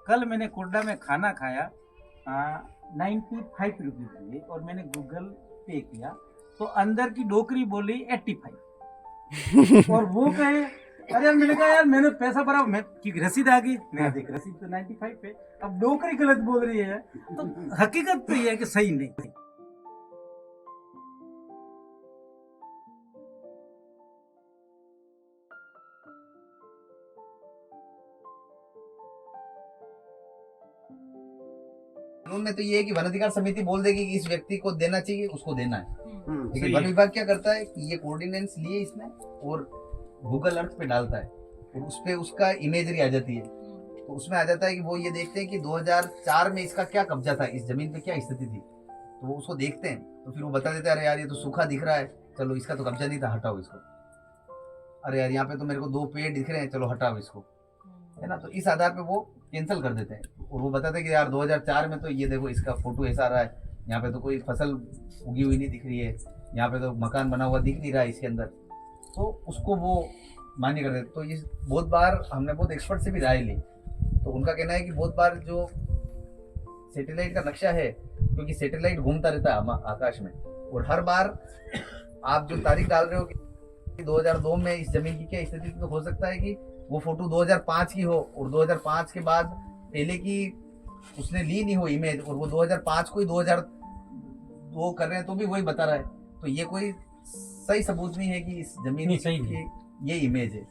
कल मैंने कोडा में खाना खाया 95 रुपीज लिए और मैंने गूगल पे किया तो अंदर की डोकरी बोली 85 और वो कहे अरे यार मैंने कहा यार मैंने पैसा भरा मैं की रसीद आ गई मैं देख रसीद तो 95 पे अब डोकरी गलत बोल रही है तो हकीकत तो ये है कि सही नहीं। कानून में तो ये है कि वन अधिकार समिति बोल देगी कि इस व्यक्ति को देना चाहिए, उसको देना है। लेकिन सही वन है। विभाग क्या करता है कि ये कोऑर्डिनेंस लिए इसने और गूगल अर्थ पे डालता है और उस पे उसका इमेजरी आ जाती है। तो उसमें आ जाता है कि वो ये देखते हैं कि 2004 में इसका क्या कब्जा था, इस जमीन पे क्या स्थिति थी, तो वो उसको देखते हैं। तो फिर वो बता देते हैं अरे यार ये तो सूखा दिख रहा है, चलो इसका तो कब्जा नहीं था, हटाओ इसको। अरे यार यहाँ पे तो मेरे को 2 पेड़ दिख रहे हैं, चलो हटाओ इसको, है ना। तो इस आधार पे वो कैंसिल कर देते हैं और वो बताते हैं कि यार 2004 में तो ये देखो इसका फोटो ऐसा आ रहा है, यहाँ पे तो कोई फसल उगी हुई नहीं दिख रही है, यहाँ पे तो मकान बना हुआ दिख नहीं रहा है इसके अंदर, तो उसको वो मान्य कर देते। तो ये बहुत बार हमने बहुत एक्सपर्ट से भी राय ली, तो उनका कहना है कि बहुत बार जो सैटेलाइट का नक्शा है, क्योंकि सैटेलाइट घूमता रहता है आकाश में, और हर बार आप जो तारीख डाल रहे हो कि 2002 में इस जमीन की क्या स्थिति थी, तो हो सकता है कि वो फोटो 2005 की हो और 2005 के बाद पहले की उसने ली नहीं हो इमेज, और वो 2005 को ही 2002 कर रहे हैं तो भी वही बता रहा है। तो ये कोई सही सबूत नहीं है कि इस जमीन की ये इमेज है,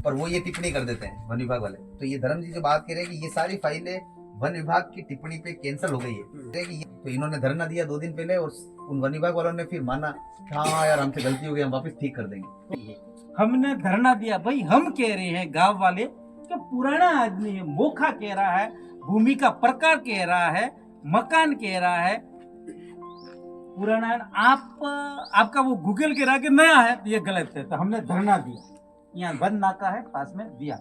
पर वो ये टिप्पणी कर देते हैं वन विभाग वाले। तो ये धर्म जी जो बात कह रहे हैं कि ये सारी फाइलें वन विभाग की टिप्पणी पे कैंसिल हो गई है कि तो इन्होंने धरना दिया 2 दिन पहले और उन वन विभाग वालों ने फिर माना हाँ यार हमसे गलती हो गई, हम वापस ठीक कर देंगे। हमने धरना दिया भाई, हम कह रहे हैं गांव वाले कि पुराना आदमी है, मोखा कह रहा है, भूमि का प्रकार कह रहा है, मकान कह रहा है पुराना है, आपका वो गूगल कह रहा है कि नया है, तो ये गलत है। तो हमने धरना दिया, यहाँ बंद नाका है पास में दिया,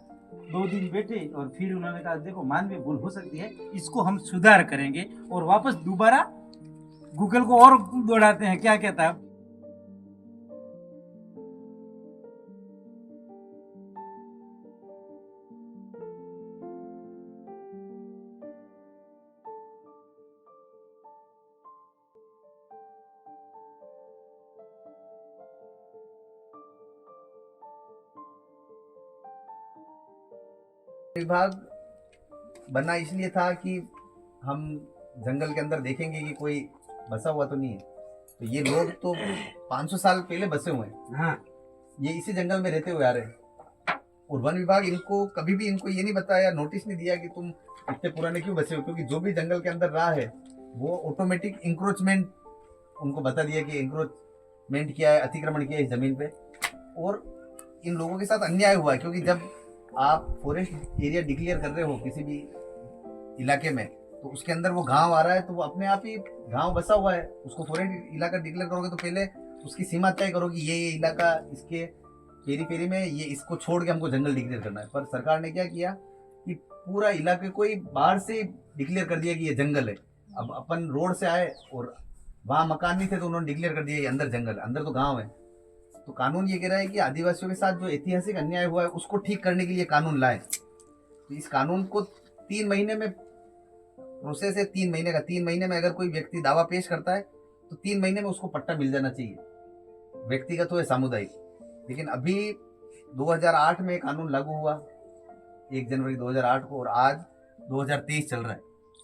2 दिन बैठे और फिर उन्होंने कहा देखो मानवीय भूल हो सकती है, इसको हम सुधार करेंगे और वापस दोबारा गूगल को और दौड़ाते हैं। क्या कहता है विभाग बना इसलिए था कि हम जंगल के अंदर देखेंगे कि कोई बसा हुआ तो नहीं है। तो ये लोग तो 500 साल पहले बसे हुए हैं, हाँ ये इसी जंगल में रहते हुए आ रहे हैं, और वन विभाग इनको कभी भी इनको ये नहीं बताया, नोटिस नहीं दिया कि तुम इतने पुराने क्यों बसे हो, क्योंकि जो भी जंगल के अंदर रहा है वो ऑटोमेटिक इंक्रोचमेंट उनको बता दिया कि इंक्रोचमेंट किया है, अतिक्रमण किया है इस जमीन पे। और इन लोगों के साथ अन्याय हुआ है, क्योंकि जब आप फॉरेस्ट एरिया डिक्लेयर कर रहे हो किसी भी इलाके में, तो उसके अंदर वो गांव आ रहा है, तो वो अपने आप ही गांव बसा हुआ है, उसको फॉरेस्ट इलाका डिक्लेयर करोगे तो पहले उसकी सीमा तय करो कि ये इलाका इसके पेरी पेरी में, ये इसको छोड़ के हमको जंगल डिक्लेयर करना है। पर सरकार ने क्या किया कि पूरा इलाके को ही बाहर से डिक्लेयर कर दिया कि ये जंगल है। अब अपन रोड से आए और वहाँ मकान नहीं थे तो उन्होंने डिक्लेयर कर दिया ये अंदर जंगल, अंदर तो गाँव है। तो कानून ये कह रहा है कि आदिवासियों के साथ जो ऐतिहासिक अन्याय हुआ है उसको ठीक करने के लिए कानून लाए। तो इस कानून को 3 महीने में प्रोसेस है, 3 महीने का। 3 महीने में अगर कोई व्यक्ति दावा पेश करता है तो 3 महीने में उसको पट्टा मिल जाना चाहिए, व्यक्तिगत हो या सामुदायिक। लेकिन अभी 2008 में कानून लागू हुआ 1 जनवरी 2008 को, और आज 2023 चल रहा है,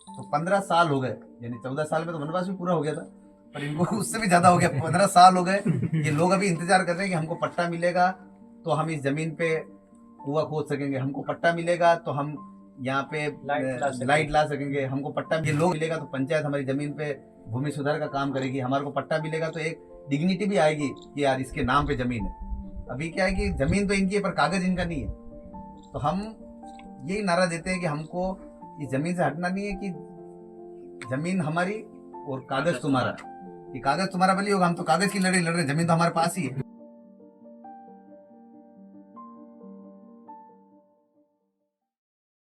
तो 15 साल हो गए, यानी 14 साल में तो वनवास भी पूरा हो गया था, पर इनको उससे भी ज्यादा हो गया, 15 साल हो गए। ये लोग अभी इंतजार कर रहे हैं कि हमको पट्टा मिलेगा तो हम इस जमीन पे कुआं खोद सकेंगे, हमको पट्टा मिलेगा तो हम यहाँ पे लाइट ला सकेंगे, हमको पट्टा ये लोग मिलेगा तो पंचायत हमारी जमीन पे भूमि सुधार का काम करेगी, हमारे को पट्टा मिलेगा तो एक डिग्निटी भी आएगी कि यार इसके नाम पे जमीन है। अभी क्या है कि जमीन तो इनकी है पर कागज इनका नहीं है। तो हम यही नारा देते हैं कि हमको इस जमीन से हटना नहीं है, कि जमीन हमारी और कागज तुम्हारा, कि कागज तुम्हारा भले होगा, हम तो कागज की लड़ाई लड़ रहे हैं, जमीन तो हमारे पास ही है।